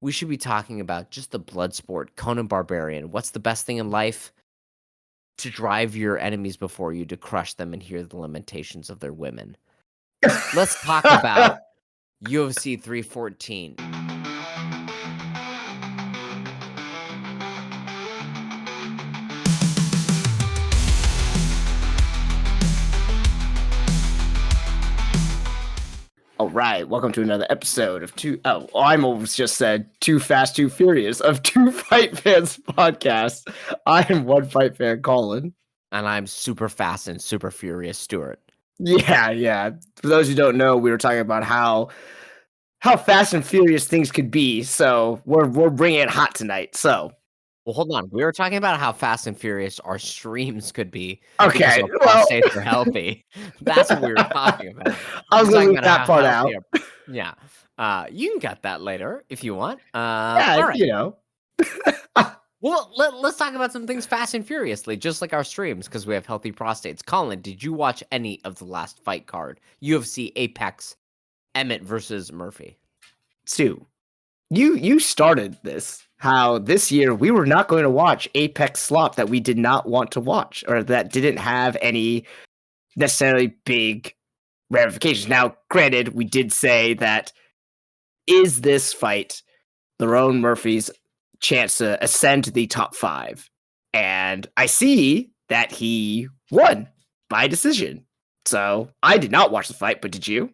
we should be talking about just the blood sport, Conan Barbarian. What's the best thing in life? To drive your enemies before you, to crush them and hear the lamentations of their women. Let's talk about UFC 314. All right, welcome to another episode of I almost just said Too Fast, Too Furious of Two Fight Fans podcast. I am one fight fan, Colin. And I'm super fast and super furious, Stuart. Yeah. For those who don't know, we were talking about how fast and furious things could be. So we're bringing it hot tonight. So Well, hold on. We were talking about how fast and furious our streams could be. okay, Because our prostates are healthy. That's what we were talking about. I was going to leave that part out. Yeah. You can cut that later if you want. Yeah, all right. you know. Well, let's talk about some things fast and furiously, just like our streams, because we have healthy prostates. Colin, did you watch any of the last fight card? UFC Apex, Emmet versus Murphy. Stu, you started this. How this year we were not going to watch Apex slop that we did not want to watch, or that didn't have any necessarily big ramifications. Now, granted, we did say that is this fight Lerone Murphy's chance to ascend to the top 5? And I see that he won by decision. So I did not watch the fight, but did you?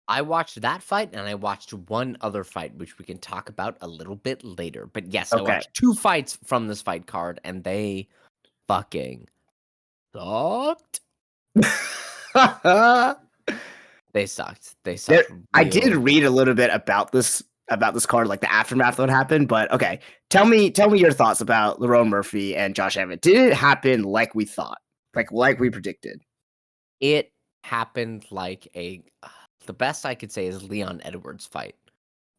I watched that fight, and I watched one other fight, which we can talk about a little bit later. But yes, Okay. I watched 2 fights from this fight card, and they fucking sucked. They sucked. I did read a little bit about this card, like the aftermath of what happened. But okay, tell me your thoughts about Lerone Murphy and Josh Emmett. Did it happen like we thought, like we predicted? It happened like the best I could say is Leon Edwards fight,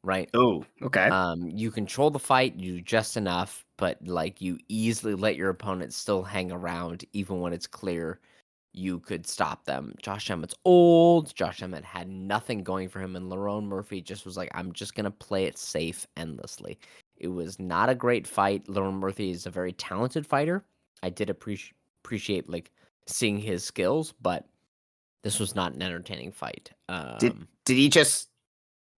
right? Oh, okay. You control the fight, you do just enough, but like you easily let your opponent still hang around, even when it's clear you could stop them. Josh Emmett's old. Josh Emmett had nothing going for him, and Lerone Murphy just was like, I'm just gonna play it safe endlessly. It was not a great fight. Lerone Murphy is a very talented fighter. I did appreciate like seeing his skills, but this was not an entertaining fight. Did he just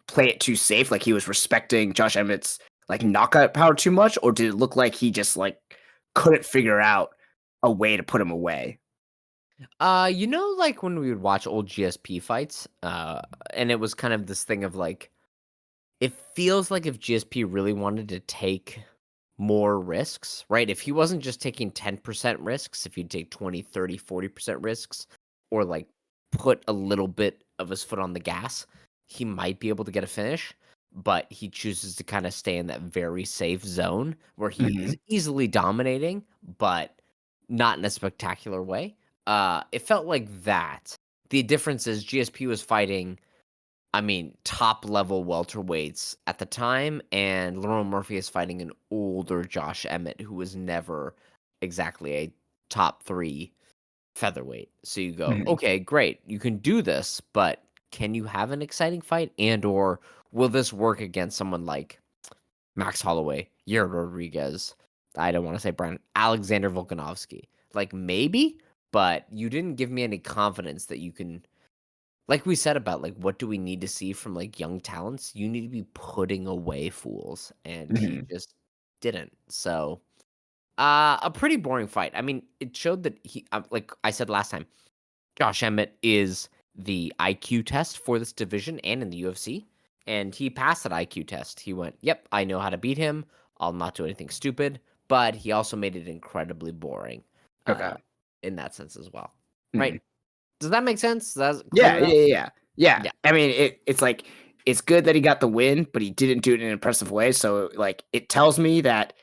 play it too safe? Like he was respecting Josh Emmett's like knockout power too much, or did it look like he just like couldn't figure out a way to put him away? Like when we would watch old GSP fights, and it was kind of this thing of like, it feels like if GSP really wanted to take more risks, right? If he wasn't just taking 10% risks, if he'd take 20, 30, 40% risks, or like put a little bit of his foot on the gas, he might be able to get a finish, but he chooses to kind of stay in that very safe zone where he is easily dominating, but not in a spectacular way. It felt like that. The difference is GSP was fighting, top level welterweights at the time, and Lerone Murphy is fighting an older Josh Emmett who was never exactly a top 3 featherweight. So you go, okay, great, you can do this, but can you have an exciting fight? And or will this work against someone like Max Holloway, Yair Rodriguez, I don't want to say Brian, Alexander Volkanovski? Like maybe, but you didn't give me any confidence that you can, like we said about like what do we need to see from like young talents? You need to be putting away fools, and he just didn't. So a pretty boring fight. I mean, it showed that he, like I said last time, Josh Emmett is the IQ test for this division and in the UFC, and he passed that IQ test. He went, yep, I know how to beat him. I'll not do anything stupid, but he also made it incredibly boring. In that sense as well, right? Does that make sense? Yeah. I mean, it's like, it's good that he got the win, but he didn't do it in an impressive way. So like, it tells me that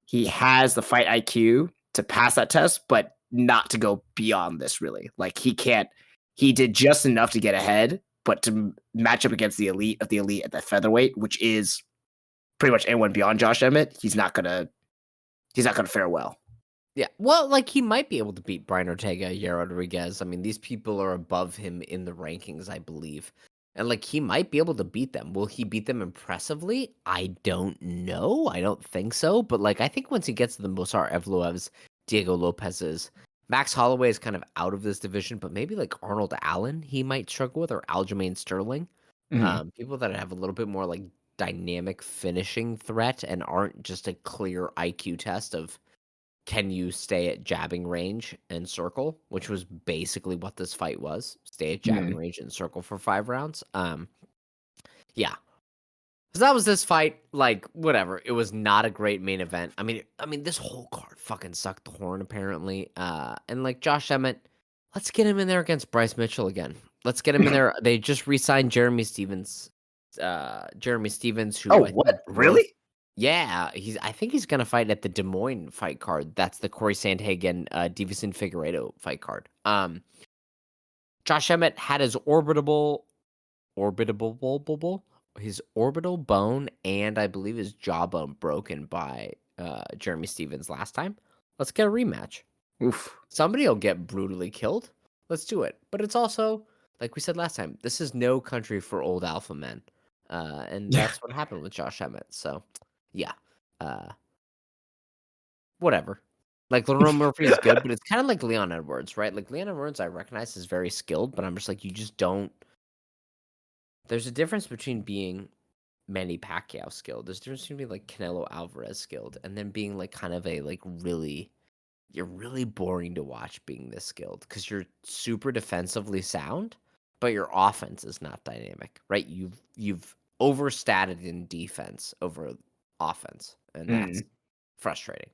he has the fight IQ to pass that test, but not to go beyond this really. Like he did just enough to get ahead, but to match up against the elite of the elite at that featherweight, which is pretty much anyone beyond Josh Emmett, he's not gonna fare well. Yeah, well, like he might be able to beat Brian Ortega, Yair Rodriguez. I mean, these people are above him in the rankings, I believe. And, like, he might be able to beat them. Will he beat them impressively? I don't know. I don't think so. But, like, I think once he gets to the Movsar Evloevs, Diego Lopez's, Max Holloway is kind of out of this division, but maybe like Arnold Allen he might struggle with, or Aljamain Sterling. Mhm. People that have a little bit more like dynamic finishing threat and aren't just a clear IQ test of can you stay at jabbing range and circle, which was basically what this fight was. Stay at jabbing Mhm. range and circle for 5 rounds. Yeah. So that was this fight. Like, whatever. It was not a great main event. I mean, this whole card fucking sucked the horn, apparently. And like Josh Emmett, let's get him in there against Bryce Mitchell again. Let's get him in there. They just re-signed Jeremy Stevens. Jeremy Stevens, Oh, who I think what? broke. Really? Yeah, I think he's gonna fight at the Des Moines fight card. That's the Corey Sandhagen, Davison Figueiredo fight card. Josh Emmett had his orbitable his orbital bone and I believe his jawbone broken by Jeremy Stevens last time. Let's get a rematch. Oof. Somebody will get brutally killed. Let's do it. But it's also, like we said last time, this is no country for old alpha men. And that's what happened with Josh Emmett. So, yeah. Uh, whatever. Like, Lerone Murphy is good, but it's kind of like Leon Edwards, right? Like, Leon Edwards, I recognize is very skilled, but I'm just like, you just don't. There's a difference between being Manny Pacquiao skilled. There's a difference between being like Canelo Alvarez skilled and then being like kind of a like really you're really boring to watch being this skilled because you're super defensively sound, but your offense is not dynamic, right? You've overstated in defense over offense, and that's Mm. frustrating.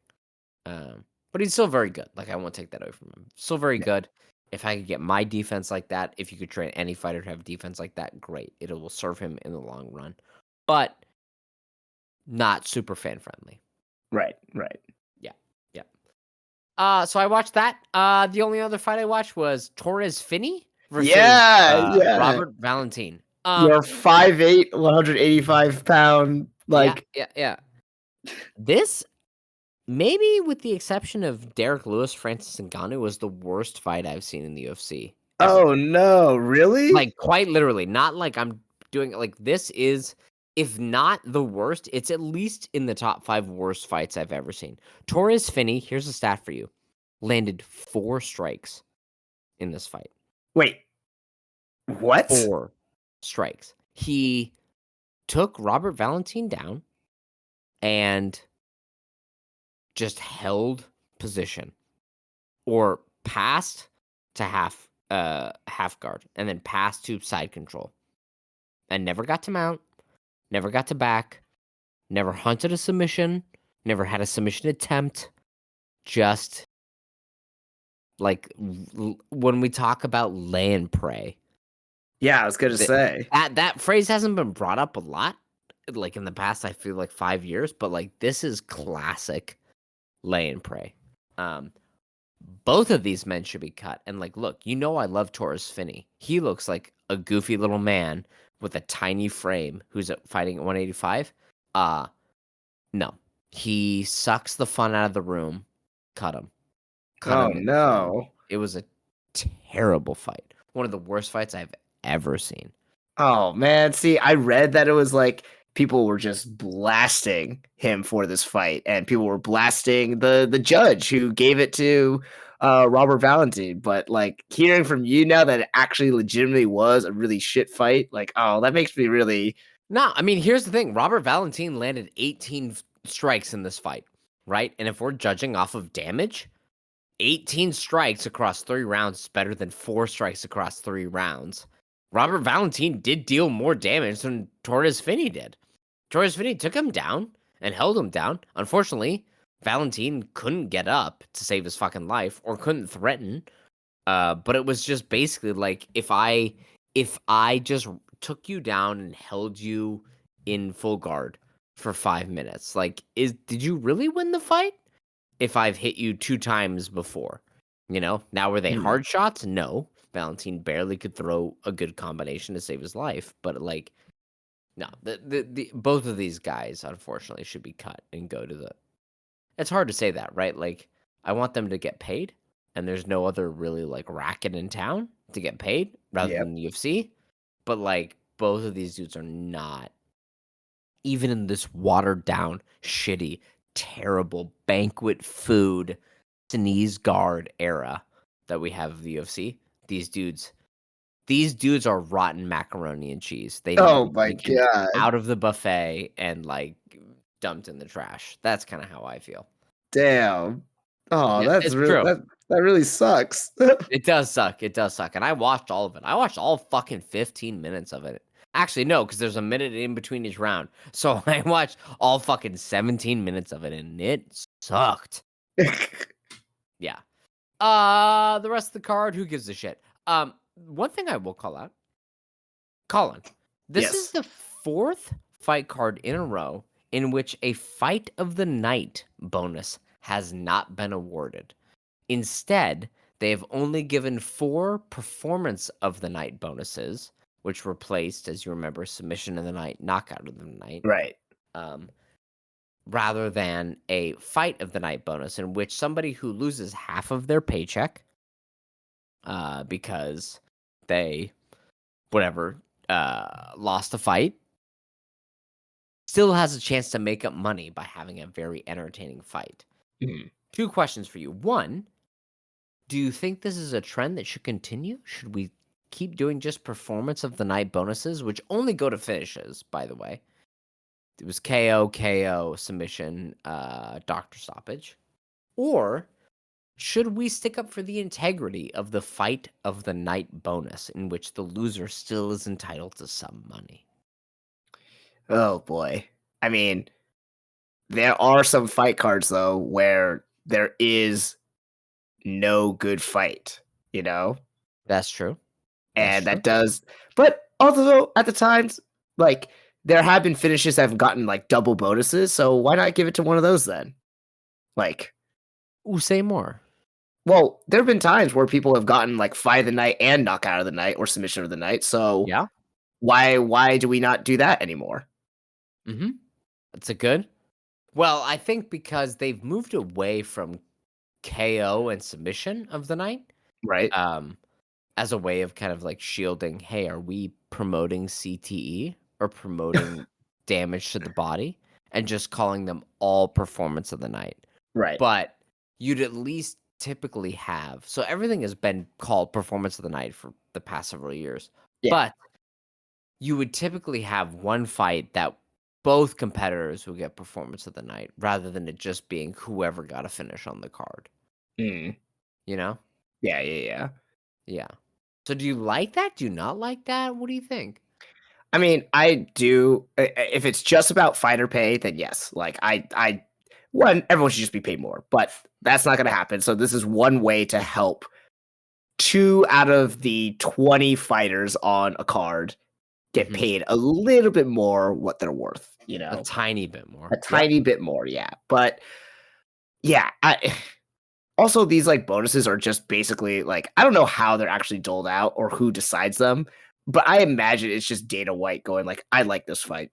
But he's still very good. Like I won't take that away from him. Still very Yeah. good. If I could get my defense like that, if you could train any fighter to have defense like that, great. It will serve him in the long run. But not super fan friendly. Right, right. Yeah. Yeah. So I watched that. The only other fight I watched was Torres Finney versus Yeah, yeah. Robert Valentin. You're 5'8", 185 pound, Yeah, like, yeah, yeah. This, maybe with the exception of Derek Lewis, Francis Ngannou, was the worst fight I've seen in the UFC ever. oh, no, really? Like, quite literally, not like I'm doing like this is, if not the worst, it's at least in the top 5 worst fights I've ever seen. Torres Finney, here's a stat for you, landed 4 strikes in this fight. Wait, what? 4 strikes. He took Robert Valentin down and just held position or passed to half guard and then passed to side control and never got to mount, never got to back, never hunted a submission, never had a submission attempt. Just like when we talk about lay and pray, Yeah, I was gonna th- say. that phrase hasn't been brought up a lot, like in the past. I feel like 5 years, but like this is classic lay and pray. Um, both of these men should be cut. And like, look, I love Torres Finney. He looks like a goofy little man with a tiny frame who's fighting at 185. Uh, no, he sucks the fun out of the room. Cut him. Cut Oh, him no. immediately. It was a terrible fight. One of the worst fights I've ever seen. Oh, man, see, I read that it was, like, people were just blasting him for this fight, and people were blasting the judge who gave it to, Robert Valentin, but, like, hearing from you now that it actually legitimately was a really shit fight, like, oh, that makes me really. No, I mean, here's the thing. Robert Valentin landed 18 strikes in this fight, right? And if we're judging off of damage, 18 strikes across 3 rounds is better than 4 strikes across 3 rounds. Robert Valentin did deal more damage than Torres Finney did. Torres Finney took him down and held him down. Unfortunately, Valentin couldn't get up to save his fucking life or couldn't threaten. But it was just basically like if I just took you down and held you in full guard for 5 minutes, like did you really win the fight? If I've hit you 2 times before, now were they Hmm. hard shots? No. Valentin barely could throw a good combination to save his life, but like no, the both of these guys unfortunately should be cut and go to the. It's hard to say that, right? Like I want them to get paid, and there's no other really like racket in town to get paid rather Yep. than UFC. But like both of these dudes are not even in this watered down, shitty, terrible banquet food, sneeze guard era that we have of the UFC. These dudes these dudes are rotten macaroni and cheese. They need to Oh be my taken god. out of the buffet and, like, dumped in the trash. That's kinda how I feel. Damn. Oh, Yeah, that's it's real true. that really sucks. It does suck, and I watched all of it. I watched all fucking 15 minutes of it. Actually, no, because there's a minute in between each round. So I watched all fucking 17 minutes of it, and it sucked. Yeah. The rest of the card, who gives a shit? One thing I will call out, Colin, this is Yes. the 4th fight card in a row in which a fight of the night bonus has not been awarded. Instead, they have only given 4 performance of the night bonuses, which replaced, as you remember, submission of the night, knockout of the night, Right. um, rather than a fight of the night bonus, in which somebody who loses half of their paycheck, because they, whatever, lost a fight, still has a chance to make up money by having a very entertaining fight. Mhm. 2 questions for you. 1, do you think this is a trend that should continue? Should we keep doing just performance of the night bonuses, which only go to finishes, by the way? It was KO, KO, submission, doctor stoppage. Or should we stick up for the integrity of the fight of the night bonus, in which the loser still is entitled to some money? Oh boy. I mean, there are some fight cards though where there is no good fight, you know? That's true. That's And true. that does but also at the times, like, there have been finishes that have gotten, like, double bonuses, so why not give it to one of those then? Like, Ooh, say more. well, there have been times where people have gotten, like, fight of the night and knockout of the night or submission of the night, so Yeah. why do we not do that anymore? Mm-hmm. That's a good. Well, I think because they've moved away from KO and submission of the night, Right? um, as a way of kind of like shielding, hey, are we promoting CTE or promoting damage to the body? And just calling them all performance of the night. Right. But you'd at least typically have, so everything has been called performance of the night for the past several years. Yeah. But you would typically have one fight that both competitors would get performance of the night rather than it just being whoever got a finish on the card, Mm. you know? Yeah, yeah, yeah. Yeah. So do you like that? Do you not like that? What do you think? I mean, I do if it's just about fighter pay, then yes. Like I one, everyone should just be paid more, but that's not gonna happen. So this is one way to help 2 out of the 20 fighters on a card get Mhm. paid a little bit more what they're worth, A tiny bit a more. Yep. tiny bit more, yeah. But yeah, I also these like bonuses are just basically like I don't know how they're actually doled out or who decides them, but I imagine it's just Dana White going like, I like this fight.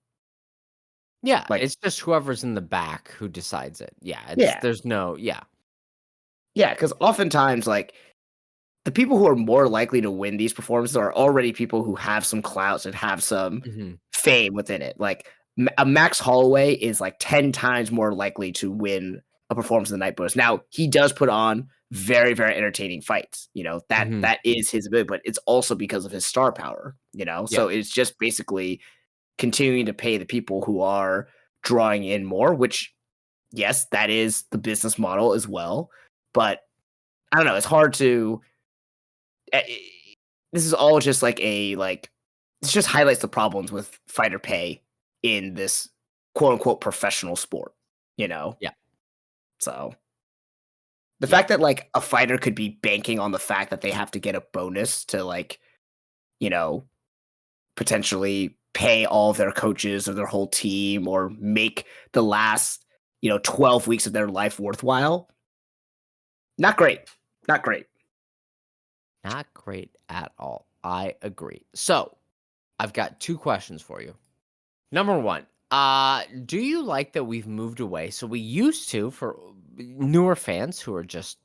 Yeah, Like, it's just whoever's in the back who decides it. Yeah, it's yeah, there's no yeah. yeah, because oftentimes like the people who are more likely to win these performances are already people who have some clout and have some Mhm. fame within it. Like a Max Holloway is like 10 times more likely to win a performance of the night bonus. Now, he does put on very, very entertaining fights. That Mhm. that is his ability, but it's also because of his star power. Yeah. So it's just basically continuing to pay the people who are drawing in more, which yes, that is the business model as well. But I don't know, it's hard to eh, this is all just like this just highlights the problems with fighter pay in this quote unquote professional sport, you know? Yeah. So the Yeah. fact that like a fighter could be banking on the fact that they have to get a bonus to like, you know, potentially pay all of their coaches or their whole team or make the last, 12 weeks of their life worthwhile. Not great. Not great. Not great at all. I agree. So, I've got 2 questions for you. Number 1, do you like that we've moved away? So we used to, for newer fans who are just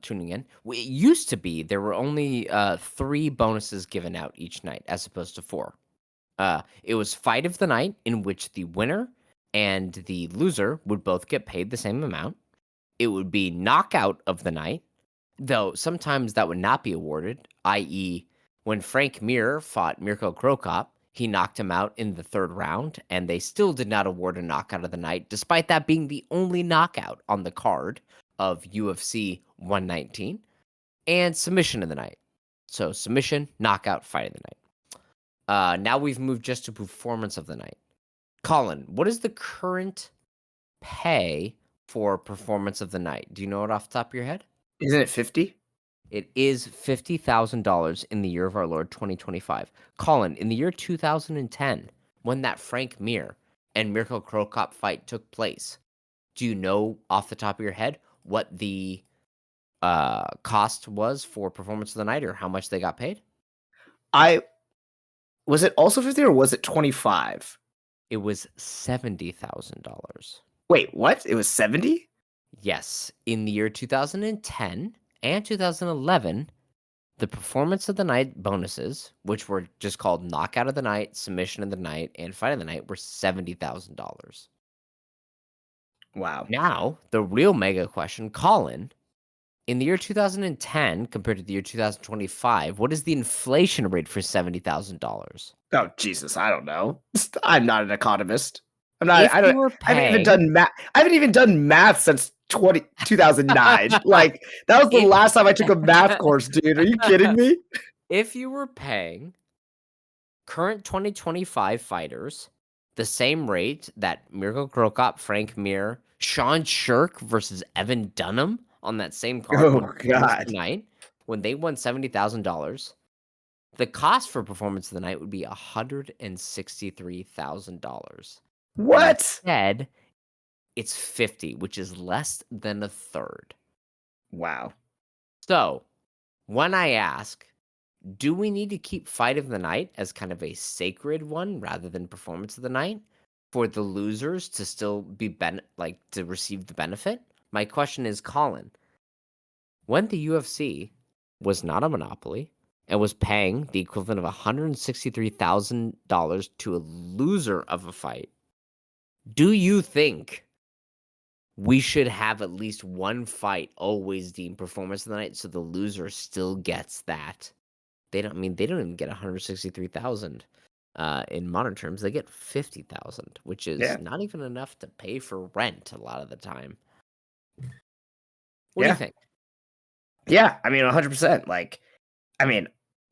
tuning in, it used to be there were only 3 bonuses given out each night as opposed to 4. It was fight of the night in which the winner and the loser would both get paid the same amount. It would be knockout of the night, though sometimes that would not be awarded, i.e., when Frank Mir fought Mirko Cro Cop, he knocked him out in the third round, and they still did not award a knockout of the night, despite that being the only knockout on the card of UFC 119, and submission of the night. So submission, knockout, fight of the night. Now we've moved just to performance of the night. Colin, what is the current pay for performance of the night? Do you know it off the top of your head? Isn't it 50? It is $50,000 in the year of our Lord 2025. Colin, in the year 2010, when that Frank Mir and Mirko Cro Cop fight took place, do you know off the top of your head what the cost was for performance of the night or how much they got paid? I was it also 50 or was it 25? It was $70,000. Wait, what? It was 70? Yes, in the year 2010 and 2011, the performance of the night bonuses, which were just called knockout of the night, submission of the night, and fight of the night, were $70,000. Wow. Now, the real mega question, Colin, in the year 2010 compared to the year 2025, what is the inflation rate for $70,000? Oh, Jesus, I don't know. I'm not an economist. I'm not If I you don't were I haven't even paying, done math. I haven't even done math since 2009. Like, that was the if last time I took a math course, dude. Are you kidding me? if you were paying current 2025 fighters the same rate that Mirko Cro Cop, Frank Mir, Sean Shirk versus Evan Dunham on that same card when Oh performance of god. the night, when they won $70,000, the cost for performance of the night would be $163,000. And What? instead, it's 50, which is less than a third. Wow. So, when I ask, do we need to keep fight of the night as kind of a sacred one rather than performance of the night for the losers to still be like to receive the benefit? My question is, Colin, when the UFC was not a monopoly and was paying the equivalent of $163,000 to a loser of a fight, do you think we should have at least one fight always deemed performance of the night so the loser still gets that? They don't even get 163,000 in modern terms. They get 50,000, which is Yeah. not even enough to pay for rent a lot of the time. What do you Yeah. think? Yeah, I mean, 100%. Like, I mean,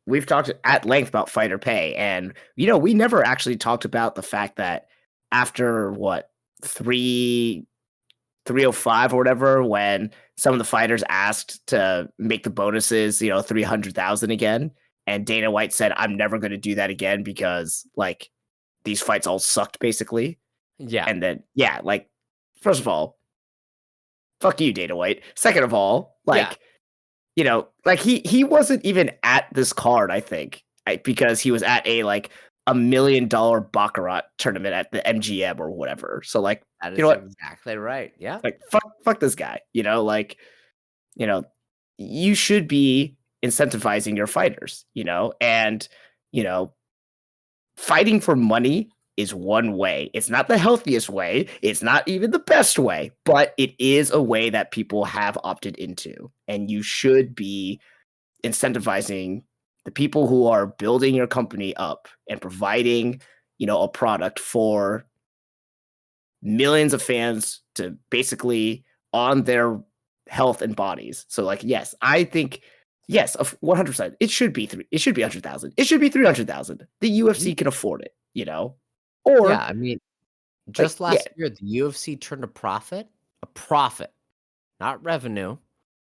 we've talked at length about fighter pay, and we never actually talked about the fact that after what 305 or whatever, when some of the fighters asked to make the bonuses, 300,000 again, and Dana White said, "I'm never going to do that again because like these fights all sucked basically." Yeah. And then yeah, like first of all, fuck you, Dana White. Second of all, Yeah. like like he wasn't even at this card, I think, because he was at a like $1 million baccarat tournament at the MGM or whatever. So like, That you know is what? exactly right. Yeah. Like fuck this guy. Like, you know, you should be incentivizing your fighters, and you know, fighting for money is one way. It's not the healthiest way. It's not even the best way, but it is a way that people have opted into. And you should be incentivizing the people who are building your company up and providing, a product for millions of fans to basically on their health and bodies. So like, yes, I think yes, of 100%. It should be it should be 100,000. It should be 300,000. The Mhm. UFC can afford it. Yeah. Or I mean, like just yeah, last year, the UFC turned a profit, not revenue.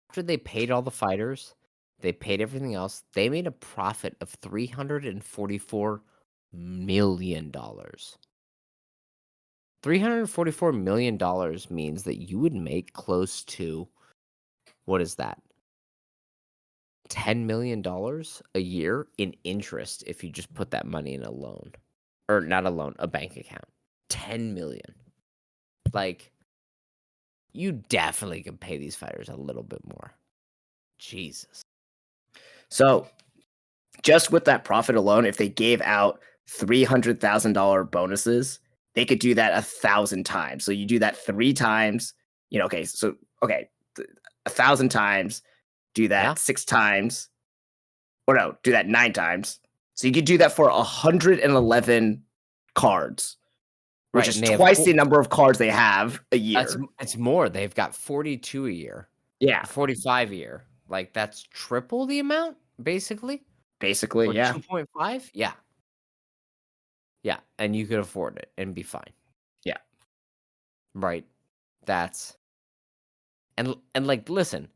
After they paid all the fighters, they paid everything else. They made a profit of $344 million. $344 million means that you would make close to, what is that? $10 million a year in interest if you just put that money in a loan. Or not a loan, a bank account. 10 million. Like, you definitely can pay these fighters a little bit more. Jesus. so just with that profit alone, if they gave out $300,000 bonuses, they could do that 1,000 times. So you do that 3 times, okay, so okay, 1,000 times, do Yeah. that 6 times, or no, do that 9 times. So you could do that for 111 cards, which Right, is and they have twice four the number of cards they have a year. it's more, they've got 42 a year, Yeah, 45 a year. Like, that's triple the amount, basically, basically, or yeah. 2.5? Yeah, yeah, and you could afford it and be fine, Yeah. right? That's like, listen,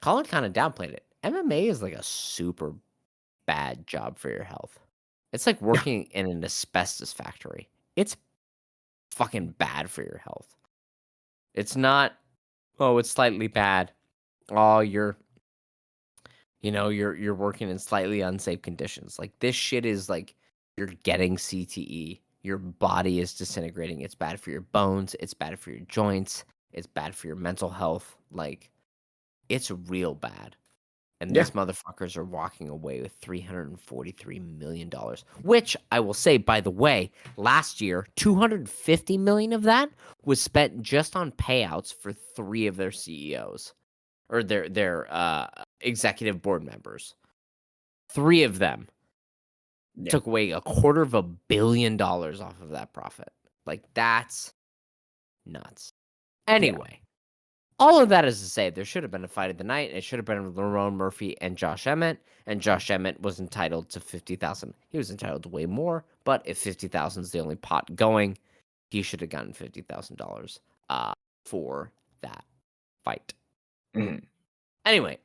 Colin kinda downplayed it. MMA is like a super bad job for your health. It's like working in an asbestos factory. It's fucking bad for your health. It's not, "Oh, it's slightly bad." Oh, you're working in slightly unsafe conditions. Like, this shit is like you're getting CTE. Your body is disintegrating. It's bad for your bones. It's bad for your joints. It's bad for your mental health. Like, it's real bad. And Yeah. these motherfuckers are walking away with $343 million, which I will say, by the way, last year, 250 million of that was spent just on payouts for 3 of their CEOs or their executive board members. 3 of them Yeah. took away $250 million off of that profit. Like, that's nuts. Yeah. Anyway, all of that is to say there should have been a fight of the night. It should have been Lerone Murphy and Josh Emmett, and Josh Emmett was entitled to 50,000. He was entitled to way more, but if 50,000 is the only pot going, he should have gotten $50,000 for that fight. Mhm. Anyway,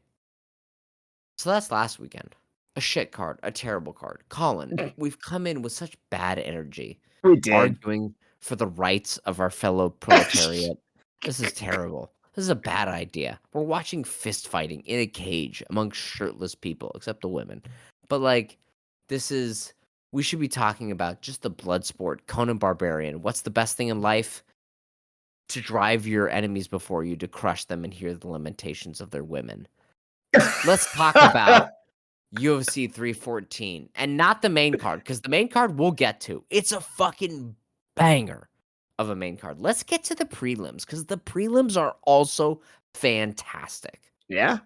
so that's last weekend. A shit card, a terrible card. Colin, we've come in with such bad energy, We did. arguing for the rights of our fellow proletariat. This is terrible. This is a bad idea. We're watching fist fighting in a cage among shirtless people, except the women. But like, this is we should be talking about just the blood sport, Conan Barbarian. What's the best thing in life? To drive your enemies before you, to crush them and hear the lamentations of their women. Let's talk about UFC 314 and not the main card, because the main card we'll get to. It's a fucking banger of a main card. Let's get to the prelims, because the prelims are also fantastic. Yeah.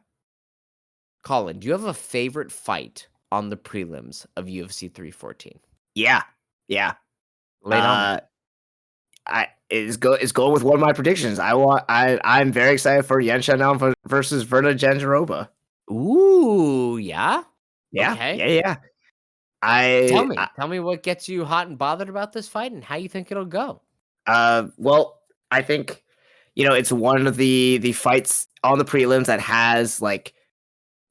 Colin, do you have a favorite fight on the prelims of UFC 314? Yeah. Yeah. Lay it on me. Uh, it's going with one of my predictions. I'm very excited for Yen Shannon versus Verna Jandiroba. Ooh, yeah? Yeah, Okay. yeah, yeah. I, Tell me what gets you hot and bothered about this fight and how you think it'll go. well, I think it's one of the fights on the prelims that has like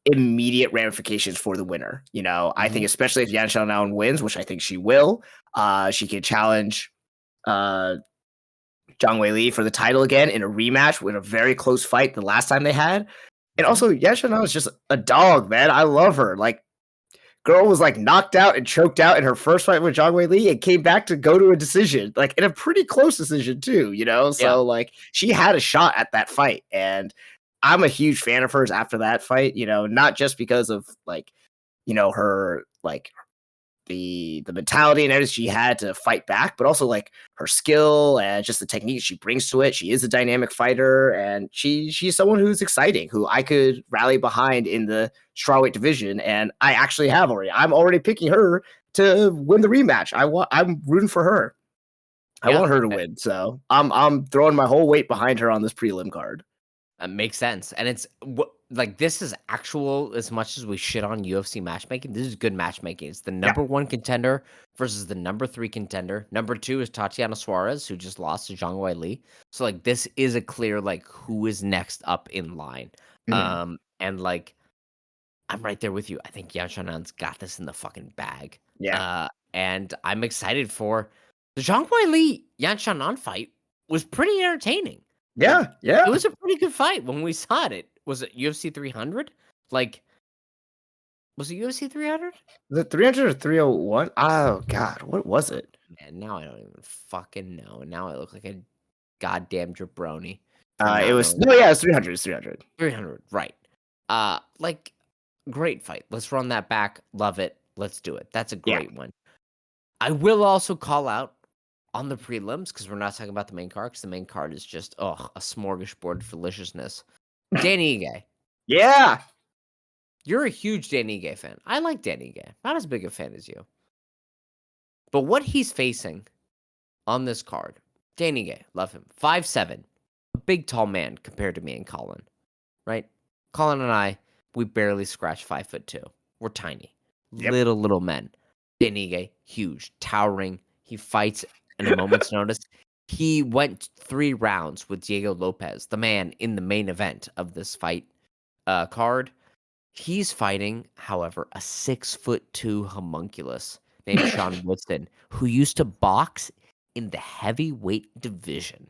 immediate ramifications for the winner. I think Mhm. especially if Yan Xiaonan wins, which I think she will, she can challenge uh Zhang Weili for the title again in a rematch with a very close fight the last time they had. And Mhm. also, Yan Xiaonan is just a dog, man. I love her. Like, girl was like knocked out and choked out in her first fight with Zhang Weili and came back to go to a decision, like in a pretty close decision too. Yeah. So like she had a shot at that fight, and I'm a huge fan of hers after that fight. Not just because of like her like the mentality and everything she had to fight back, but also like her skill and just the technique she brings to it. She is a dynamic fighter, and she's someone who's exciting, who I could rally behind in the strawweight division. And I actually have already. I'm already picking her to win the rematch. I'm rooting for her. I Yeah. want her to win, so I'm throwing my whole weight behind her on this prelim card. That makes sense, and it's like, this is actual, as much as we shit on UFC matchmaking, this is good matchmaking. It's the Yeah. number 1 contender versus the number 3 contender. Number 2 is Tatiana Suarez, who just lost to Zhang Weili. So, like, this is a clear, like, who is next up in line. Mhm. And, like, I'm right there with you. I think Yan Shanan's got this in the fucking bag. Yeah. And I'm excited for the Zhang Weili Yan Shannan fight. Was pretty entertaining. Like, Yeah. Yeah. it was a pretty good fight when we saw it. Was it UFC 300? Like, was it UFC 300? The 300 or 301? Oh God, what was it? Man, now I don't even fucking know. Now I look like a goddamn jabroni for It not was knowing. no, yeah, it's 300. It's 300. 300, right. Like, great fight. Let's run that back. Love it. Let's do it. That's a Yeah. great one. I will also call out on the prelims because we're not talking about the main card because the main card is just a smorgasbord of deliciousness. Danny Ige. Yeah. You're a huge Danny Ige fan. I like Danny Ige. Not as big a fan as you. But what he's facing on this card, Danny Ige, love him. 5'7", a big tall man compared to me and Colin, right? Colin and I, we barely scratch 5'2". We're tiny. Yep. Little men. Danny Ige, huge, towering. He fights in a moment's notice. He went 3 rounds with Diego Lopez, the man in the main event of this fight card. He's fighting, however, a 6'2" homunculus named Sean Woodson, who used to box in the heavyweight division.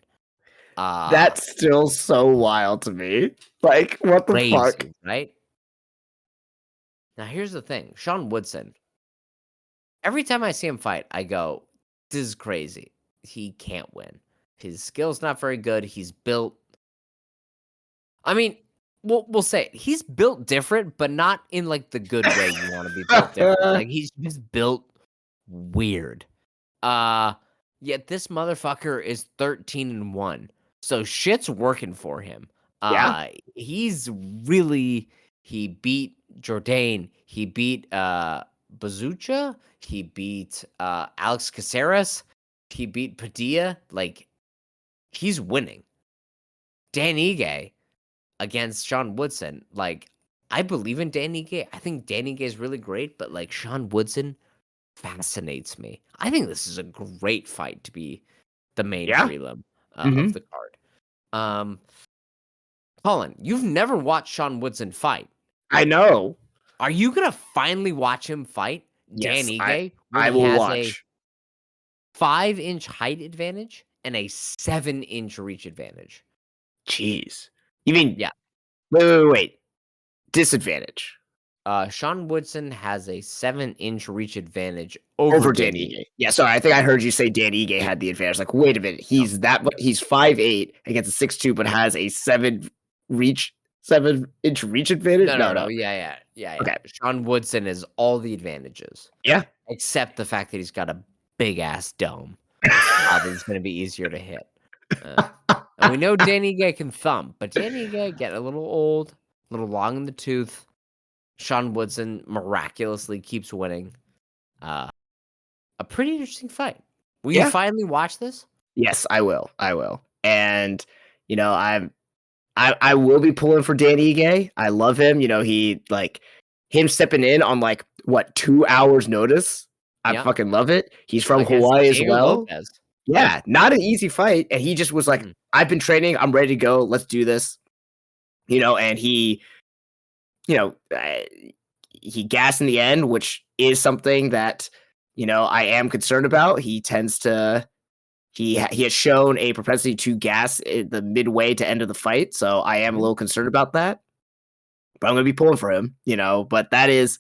Uh, That's still so wild to me. Like, what the fuck? Crazy, right? Now, here's the thing. Sean Woodson, every time I see him fight, I go, this is crazy. He can't win. His skill's not very good. He's built. I mean, we'll say it. He's built different, but not in like the good way you want to be built different. Like he's just built weird. Yet this motherfucker is 13-1. So shit's working for him. Yeah. He's really he beat Jourdain. He beat Bazucha. He beat Alex Caceres. He beat Padilla. Like he's winning. Dan Ige against Sean Woodson. Like I believe in Dan Ige. I think Dan Ige is really great, but like Sean Woodson fascinates me. I think this is a great fight to be the main Yeah. prelim Hmm. of the card. Um, Colin, you've never watched Sean Woodson fight. I know. Are you gonna finally watch him fight Dan Yes, Ige when I he will has a watch. 5-inch height advantage and a 7-inch reach advantage? Jeez. You mean Yeah. wait. Disadvantage Sean Woodson has a 7-inch reach advantage over over Dan Danny. Ige. Yeah, sorry. I think I heard you say Dan Ige had the advantage. Like, wait a minute. He's 5'8" against a 6'2", but has a 7-inch reach advantage? No. No. Yeah. Okay. Sean Woodson is all the advantages, Yeah. except the fact that he's got a big ass dome. Probably is going to be easier to hit. And we know Danny Gay can thump, but Danny Gay getting a little old, a little long in the tooth. Sean Woodson miraculously keeps winning. A pretty interesting fight. Will you Yeah. finally watch this? Yes, I will. And I will be pulling for Danny Ige. I love him. He him stepping in on 2 hours notice. I Yeah, fucking love it. He's from against Hawaii as Diego well. Lopez. Yeah, not an easy fight. And he just was like, Mhm. I've been training. I'm ready to go. Let's do this. And he, you know, uh, he gassed in the end, which is something that, I am concerned about. He tends to, he has shown a propensity to gas in the midway to end of the fight. So I am a Mhm. little concerned about that. But I'm going to be pulling for him, but that is,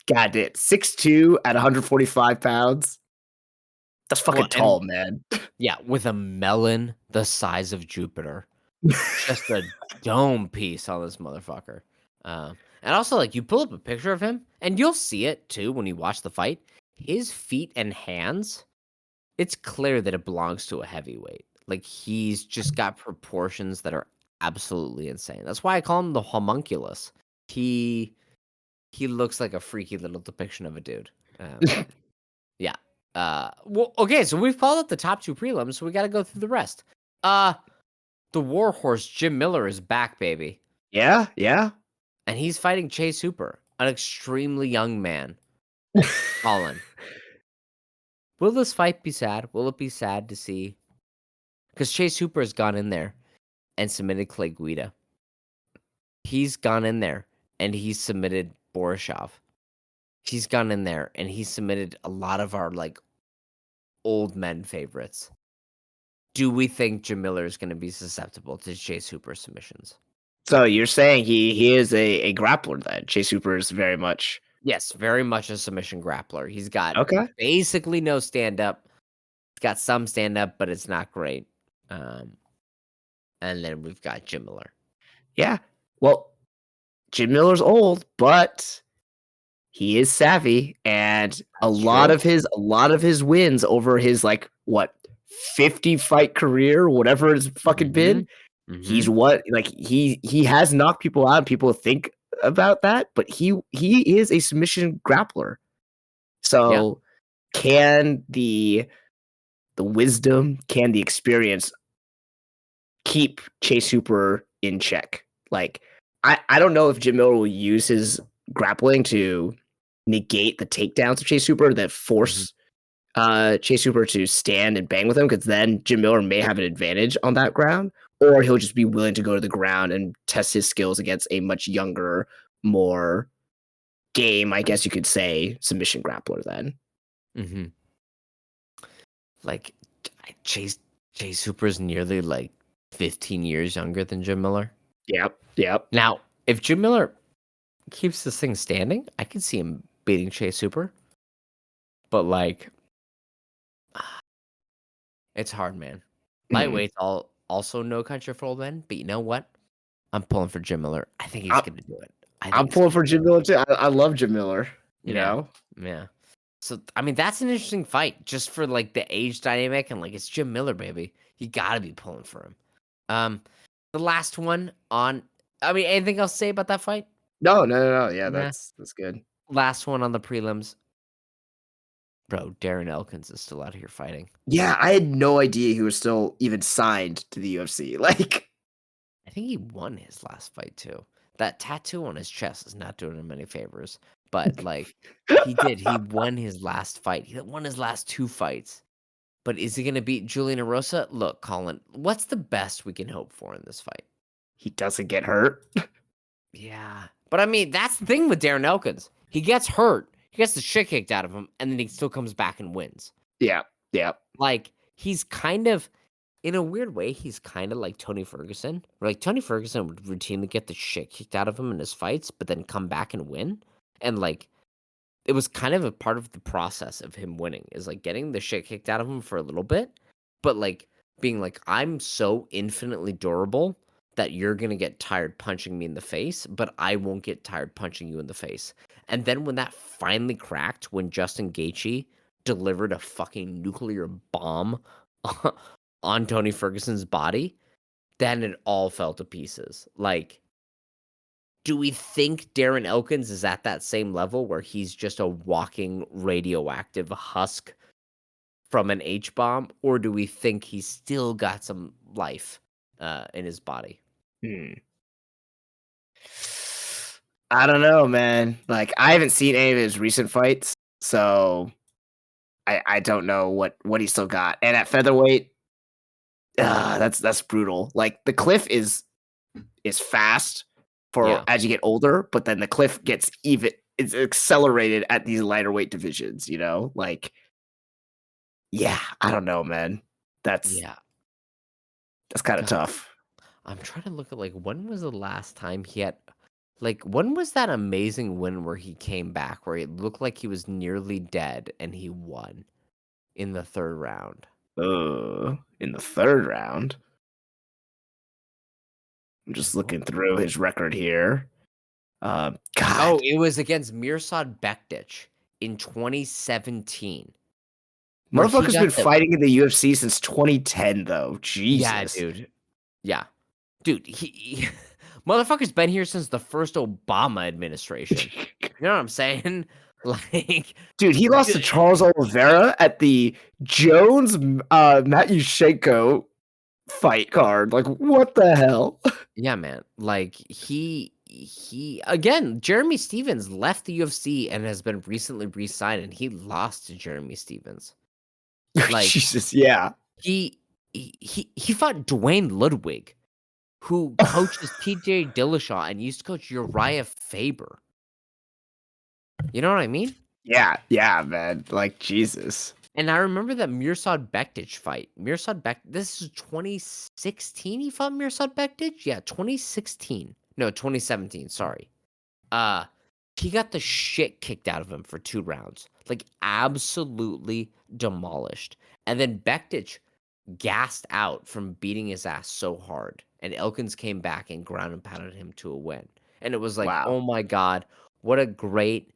God, it 6'2" at 145 pounds. That's Well, fucking and tall, man. yeah, with a melon the size of Jupiter. Just a dome piece on this motherfucker. And also, like, you pull up a picture of him, and you'll see it too when you watch the fight. His feet and hands, it's clear that it belongs to a heavyweight. Like, he's just got proportions that are absolutely insane. That's why I call him the homunculus. He he looks like a freaky little depiction of a dude. Yeah. Well, okay, so we've called up the top 2 prelims, so we got to go through the rest. The Warhorse Jim Miller is back, baby. Yeah. And he's fighting Chase Hooper, an extremely young man. Colin, will this fight be sad? Will it be sad to see? Because Chase Hooper has gone in there and submitted Clay Guida. He's gone in there and he's submitted Borisov. He's gone in there and he's submitted a lot of our old men favorites. Do we think Jim Miller is going to be susceptible to Chase Hooper submissions? So you're saying he is a grappler then? Chase Hooper is very much Yes, very much a submission grappler. He's got okay. basically no stand up. He's got some stand up, but it's not great. And then we've got Jim Miller. Yeah. Well, Jim Miller's old, but he is savvy, and a That's lot true. of his wins over his, like, what, 50 fight career, whatever it's fucking been, Mhm. he's Mhm. what like, he has knocked people out, people think about that, but he is a submission grappler. Yeah. So, can the wisdom, can the experience keep Chase Hooper in check? Like, I don't know if Jim Miller will use his grappling to negate the takedowns of Chase Hooper that Mhm. force Chase Hooper to stand and bang with him, because then Jim Miller may have an advantage on that ground, or he'll just be willing to go to the ground and test his skills against a much younger, more game, I guess you could say, submission grappler then. Mhm. Like, Chase Hooper's nearly, like, 15 years younger than Jim Miller. Yep, yep. Now, if Jim Miller keeps this thing standing, I could see him beating Chase Hooper, but, like, it's hard, man. Mhm. Lightweight's also no country for old men, but you know what? I'm pulling for Jim Miller. I think he's I'm gonna do it. I think I'm he's pulling gonna for do Jim it. Miller too. I love Jim Miller, you Yeah. know? Yeah. So, I mean, that's an interesting fight just for, like, the age dynamic and, like, it's Jim Miller, baby. You gotta be pulling for him. Um, the last one on I mean, anything else to say about that fight? No, no, no, no. Yeah, Nah. that's good. Last one on the prelims. Bro, Darren Elkins is still out here fighting. Yeah, I had no idea he was still even signed to the UFC. Like, I think he won his last fight too. That tattoo on his chest is not doing him any favors, but, like, he did. He won his last fight. He won his last 2 fights. But is he gonna beat Julian Erosa? Look, Colin, what's the best we can hope for in this fight? he doesn't get hurt. Yeah. But, I mean, that's the thing with Darren Elkins. He gets hurt, he gets the shit kicked out of him, and then he still comes back and wins. Yeah, yeah. Like, he's kind of in a weird way, he's kinda like Tony Ferguson, where, like, Tony Ferguson would routinely get the shit kicked out of him in his fights, but then come back and win, and, like, it was kind of a part of the process of him winning, is, like, getting the shit kicked out of him for a little bit, but, like, being like, "I'm so infinitely durable that you're gonna get tired punching me in the face, but I won't get tired punching you in the face." And then when that finally cracked, when Justin Gaethje delivered a fucking nuclear bomb on Tony Ferguson's body, then it all fell to pieces. Like, do we think Darren Elkins is at that same level where he's just a walking radioactive husk from an H bomb, or do we think he's still got some life in his body? Hmm. I don't know, man. Like, I haven't seen any of his recent fights, so I don't know what he still got. And at featherweight, that's brutal. Like, the cliff is fast for Yeah, as you get older, but then the cliff gets even it's accelerated at these lighter weight divisions, you know? Like, yeah, I don't know, man. That's yeah. that's kind of God, tough. I'm trying to look at like when was the last time he had like when was that amazing win where he came back where it looked like he was nearly dead and he won in the third round? In the third round, I'm just Like what? looking through his record here. Oh, God, it was against Mirsad Bektic in 2017 where he motherfucker's got been the fighting in the UFC since 2010, though. yeah, Jesus. dude. Yeah. Dude, motherfucker's been here since the first Obama administration. You know what I'm saying? Like, Dude, he lost d to Charles Oliveira at the Jones Matyushenko fight card. Like, what the hell? yeah, man. Like, he again, Jeremy Stevens left the UFC and has been recently re-signed, and he lost to Jeremy Stevens. Like, Jesus, yeah. he fought Dwayne Ludwig, who coaches TJ Dillashaw and used to coach Uriah Faber. You know what I mean? Yeah, yeah, man. Like, Jesus. And I remember that Mirsad Bektic fight. This is 2016 he fought Mirsad Bektic? Yeah, 2016. No, 2017, sorry. Uh, he got the shit kicked out of him for 2 rounds. Like, absolutely demolished. And then Bektic gassed out from beating his ass so hard, and Elkins came back and ground and pounded him to a win. And it was like, Wow. "Oh my god, what a great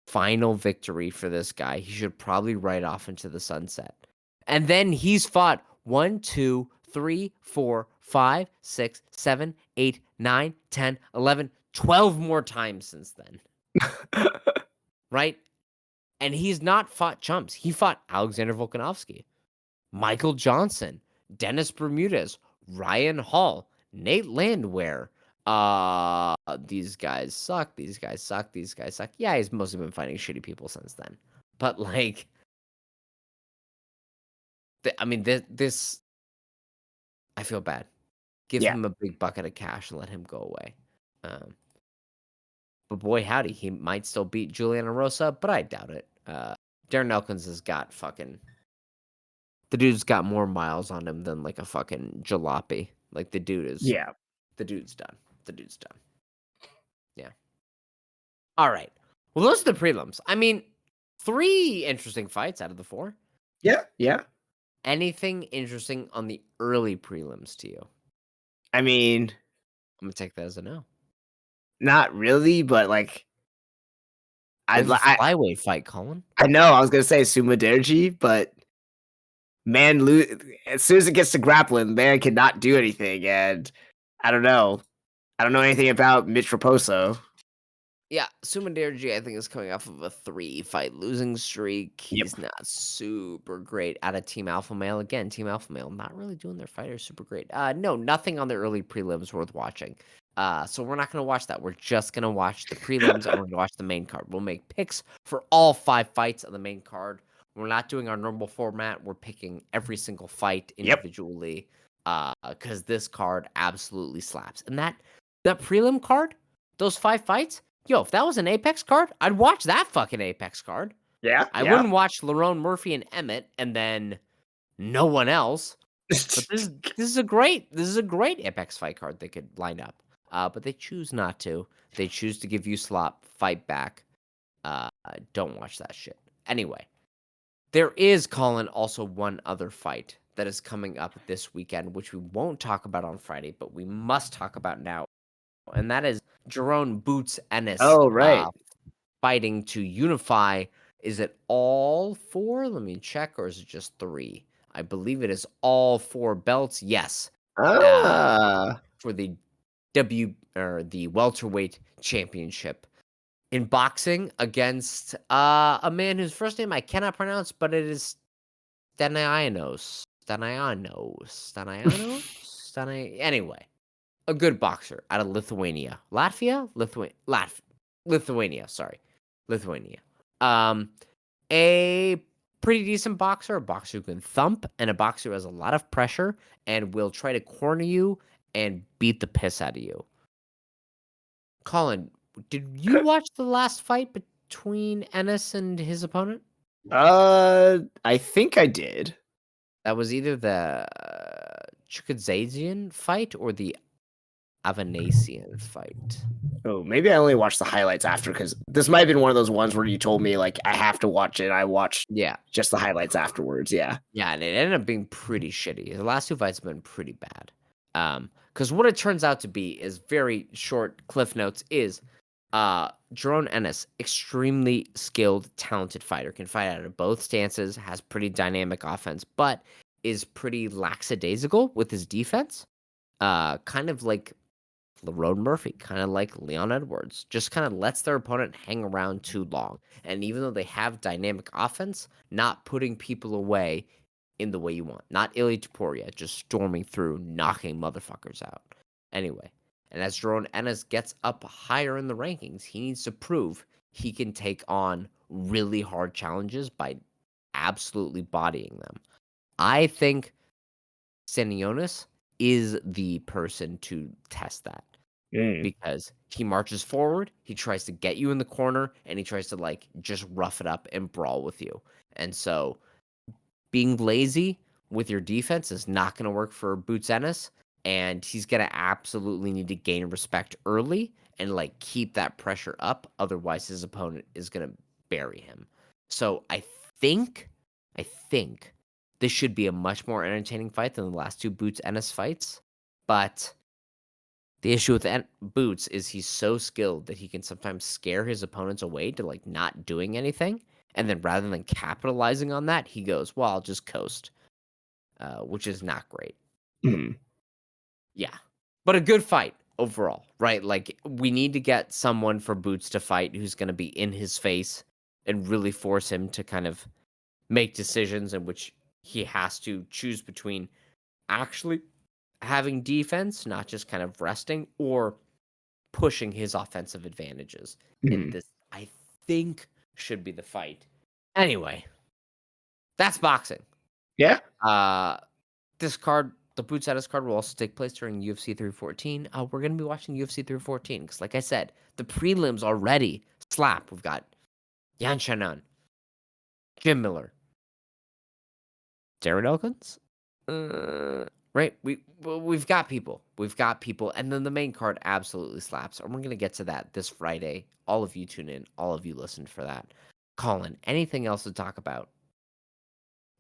final victory for this guy. He should probably ride off into the sunset. And then he's fought 1, 2, 3, 4, 5, 6, 7, 8, 9, 10, 11, 12 more times since then, right? And he's not fought chumps. He fought Alexander Volkanovski, Michael Johnson, Dennis Bermudez, Ryan Hall, Nate Landwehr. These guys suck. These guys suck. These guys suck. Yeah, he's mostly been fighting shitty people since then. But like, I mean, this, I feel bad. Give Yeah. him a big bucket of cash and let him go away. Um, but boy, howdy, he might still beat Juliana Rosa, but I doubt it. Darren Elkins has got fucking. The dude's got more miles on him than like a fucking jalopy. Like the dude's Yeah. done. The dude's done. Yeah. All right. Well, those are the prelims. I mean, 3 interesting fights out of the 4. Yeah. Yeah. Anything interesting on the early prelims to you? I mean, I'm gonna take that as a no. not really, but like We I'd have a li flyweight fight, Colin. I know I was gonna say Suma Derji, but man, as soon as it gets to grappling, man cannot do anything, and I don't know. I don't know anything about Mitch Raposo. Yeah, Sumanderji, I think, is coming off of a 3-fight losing streak. Yep. He's not super great out of Team Alpha Male. Again, Team Alpha Male not really doing their fighters super great. No, nothing on the early prelims worth watching. So we're not going to watch that. We're just going to watch the prelims and we're going to watch the main card. We'll make picks for all 5 fights on the main card. We're not doing our normal format. We're picking every single fight Yep. individually because this card absolutely slaps. And that prelim card, those 5 fights, yo, if that was an Apex card, I'd watch that fucking Apex card. Yeah. I Yeah. wouldn't watch Lerone Murphy and Emmet and then no one else. But this is a great Apex fight card they could line up. But they choose not to. They choose to give you slop, fight back. Don't watch that shit. Anyway, there is, Colin, also one other fight that is coming up this weekend, which we won't talk about on Friday, but we must talk about now. And that is Jerome Boots Ennis Oh, right. fighting to unify. Is it all 4? Let me check, or is it just 3? I believe it is all 4 belts. Yes, Ah. for the the welterweight championship in boxing against a man whose first name I cannot pronounce, but it is Stanianos. Anyway, a good boxer out of Lithuania. Lithuania, sorry. Lithuania. A pretty decent boxer, a boxer who can thump, and a boxer who has a lot of pressure and will try to corner you and beat the piss out of you. Colin, did you watch the last fight between Ennis and his opponent? I think I did. That was either the Chukadzazian fight or the Avanasian fight. Oh, maybe I only watched the highlights after because this might have been one of those ones where you told me like I have to watch it. I watched Yeah. just the highlights afterwards. Yeah. Yeah, and it ended up being pretty shitty. The last 2 fights have been pretty bad. Because what it turns out to be is very short cliff notes is Jerome Ennis, extremely skilled, talented fighter, can fight out of both stances, has pretty dynamic offense, but is pretty lackadaisical with his defense. Kind of like Lerone Murphy, kind of like Leon Edwards, just kind of lets their opponent hang around too long. And even though they have dynamic offense, not putting people away in the way you want. Not Ilya Taporia, just storming through, knocking motherfuckers out. Anyway, and as Jerome Ennis gets up higher in the rankings, he needs to prove he can take on really hard challenges by absolutely bodying them. I think Stanionis is the person to test that because he marches forward, he tries to get you in the corner, and he tries to like just rough it up and brawl with you. And so being lazy with your defense is not going to work for Boots Ennis, and he's going to absolutely need to gain respect early and like keep that pressure up. Otherwise, his opponent is going to bury him. So I think this should be a much more entertaining fight than the last 2 Boots Ennis fights. But The issue with Boots is he's so skilled that he can sometimes scare his opponents away to, like, not doing anything, and then rather than capitalizing on that, he goes, "Well, I'll just coast," which is not great. Mhm. Yeah. But a good fight overall, right? Like, we need to get someone for Boots to fight who's gonna be in his face and really force him to kind of make decisions in which he has to choose between actually having defense, not just kind of resting, or pushing his offensive advantages. And Mhm. this, I think, should be the fight. Anyway, that's boxing. Yeah. Uh, this card, the Boots Addis card, will also take place during UFC 314. We're going to be watching UFC 314 because, like I said, the prelims already slap. We've got Yan Shannon, Jim Miller, Jared Elkins. Right? We've got people. We've got people. And then the main card absolutely slaps. And we're gonna get to that this Friday. All of you tune in. All of you listen for that. Colin, anything else to talk about?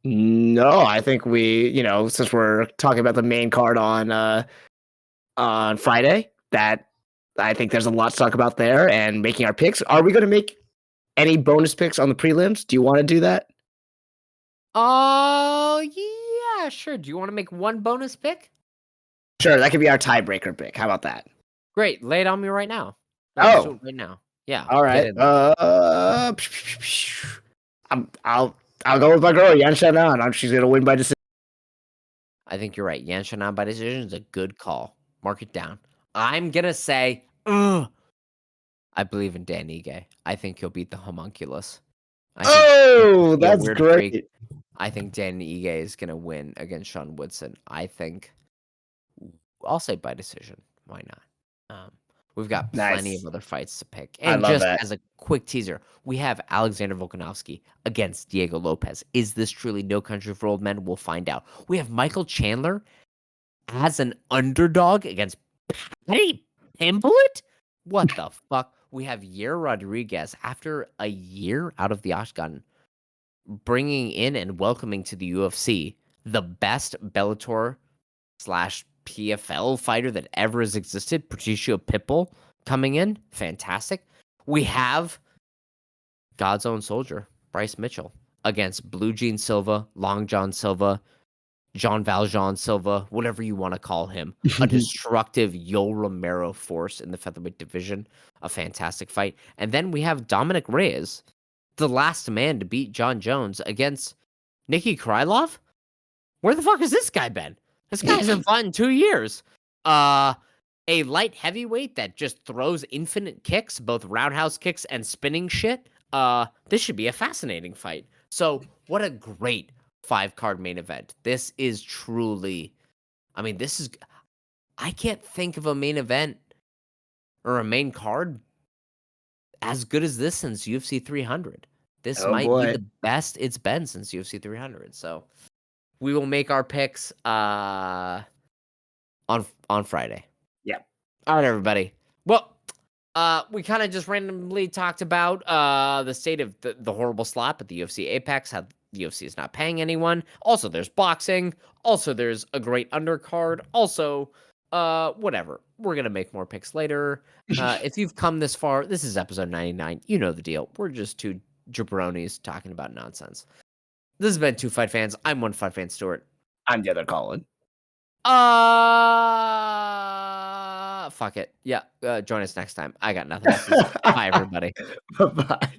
No, I think since we're talking about the main card on Friday, that I think there's a lot to talk about there and making our picks. Are we going to make any bonus picks on the prelims? Do you want to do that? Oh, yeah, sure. Do you want to make one bonus pick? Sure, that could be our tiebreaker pick. How about that? Great. Lay it on me right now. No, let's do Oh, it right now. Yeah, all get right. in there. I'm, I'll I'll go with my girl Yan Shannon. She's gonna win by decision. I think you're right. Yan Shannon by decision is a good call. Mark it down. I'm gonna say, ugh, I believe in Dan Ige. I think he'll beat the homunculus. I think he's supposed Oh, to be a that's weird freak. great. I think Dan Ige is gonna win against Sean Woodson. I think I'll say by decision. Why not? We've got plenty of Nice. other fights to pick. I And love just that. as a quick teaser, we have Alexander Volkanovski against Diego Lopez. Is this truly No Country for Old Men? We'll find out. We have Michael Chandler as an underdog against Patty Pimblett? What the fuck? We have Yair Rodriguez after a year out of the Octagon, bringing in and welcoming to the UFC the best Bellator slash PFL fighter that ever has existed, Patricio Pitbull, coming in. Fantastic. We have God's own soldier, Bryce Mitchell, against Blue Jean Silva, Long John Silva, Jean Valjean Silva, whatever you want to call him, a destructive Yoel Romero force in the featherweight division. A fantastic fight. And then we have Dominic Reyes, the last man to beat John Jones, against Nikki Krylov. Where the fuck has this guy been? This guy hasn't fought in 2 years. Uh, a light heavyweight that just throws infinite kicks, both roundhouse kicks and spinning shit. This should be a fascinating fight. So, what a great 5-card main event. This is truly, I mean, this is, I can't think of a main event or a main card as good as this since UFC 300. This Oh might be boy. the best it's been since UFC 300. So, we will make our picks on Friday. Yeah. All right, everybody. Well, we kind of just randomly talked about the state of the horrible slop at the UFC Apex, how the UFC is not paying anyone. Also, there's boxing. Also, there's a great undercard. Also, whatever. We're gonna make more picks later. If you've come this far, this is episode 99. You know the deal. We're just two jabronis talking about nonsense. This has been Two Fight Fans. I'm One Fight Fan Stuart. I'm the other Colin. Fuck it. Yeah, join us next time. I got nothing else to say. Bye, everybody. Bye.